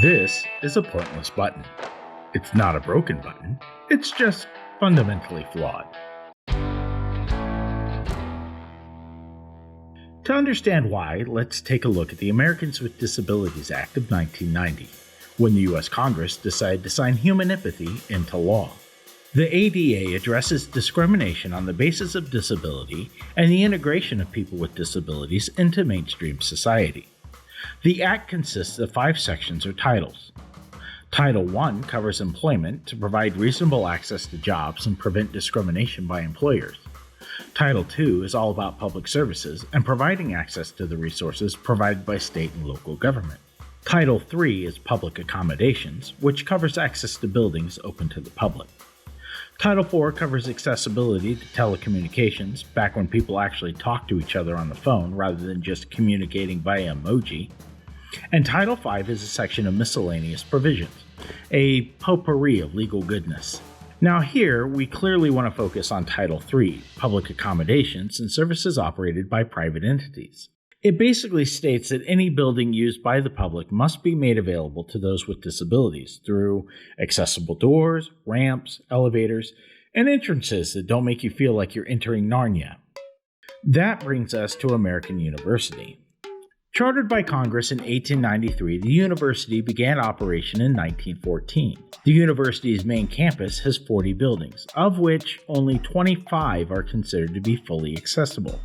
This is a pointless button. It's not a broken button, it's just fundamentally flawed. To understand why, let's take a look at the Americans with Disabilities Act of 1990, when the U.S. Congress decided to sign human empathy into law. The ADA addresses discrimination on the basis of disability and the integration of people with disabilities into mainstream society. The Act consists of 5 sections or titles. Title I covers employment to provide reasonable access to jobs and prevent discrimination by employers. Title II is all about public services and providing access to the resources provided by state and local government. Title III is public accommodations, which covers access to buildings open to the public. Title IV covers accessibility to telecommunications, back when people actually talked to each other on the phone rather than just communicating via emoji. And Title V is a section of miscellaneous provisions, a potpourri of legal goodness. Now here, we clearly want to focus on Title III, public accommodations and services operated by private entities. It basically states that any building used by the public must be made available to those with disabilities through accessible doors, ramps, elevators, and entrances that don't make you feel like you're entering Narnia. That brings us to American University. Chartered by Congress in 1893, the university began operation in 1914. The university's main campus has 40 buildings, of which only 25 are considered to be fully accessible,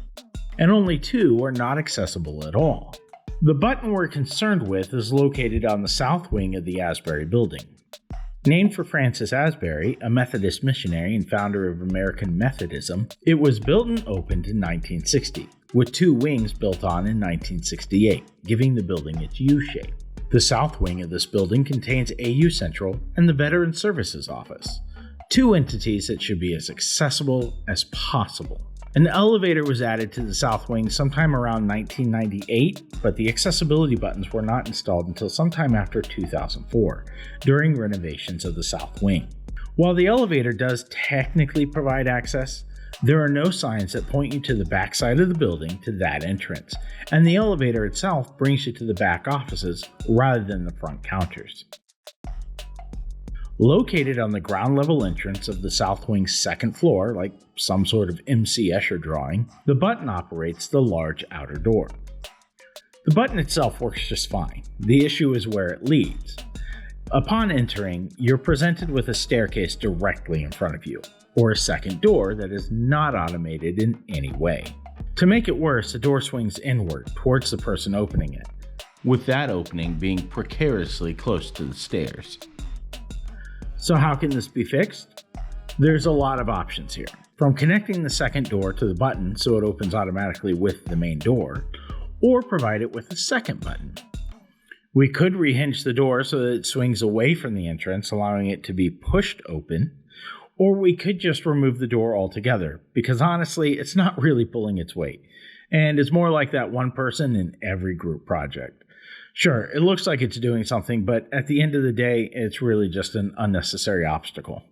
and only 2 are not accessible at all. The button we're concerned with is located on the south wing of the Asbury building. Named for Francis Asbury, a Methodist missionary and founder of American Methodism, it was built and opened in 1960, with 2 wings built on in 1968, giving the building its U shape. The south wing of this building contains AU Central and the Veteran Services Office, 2 entities that should be as accessible as possible. An elevator was added to the south wing sometime around 1998, but the accessibility buttons were not installed until sometime after 2004, during renovations of the south wing. While the elevator does technically provide access, there are no signs that point you to the back side of the building to that entrance, and the elevator itself brings you to the back offices rather than the front counters. Located on the ground level entrance of the south wing's second floor, like some sort of MC Escher drawing, the button operates the large outer door. The button itself works just fine. The issue is where it leads. Upon entering, you're presented with a staircase directly in front of you, or a second door that is not automated in any way. To make it worse, the door swings inward towards the person opening it, with that opening being precariously close to the stairs. So how can this be fixed? There's a lot of options here, from connecting the second door to the button so it opens automatically with the main door, or provide it with a second button. We could rehinge the door so that it swings away from the entrance, allowing it to be pushed open, or we could just remove the door altogether, because honestly, it's not really pulling its weight, and it's more like that one person in every group project. Sure, it looks like it's doing something, but at the end of the day, it's really just an unnecessary obstacle.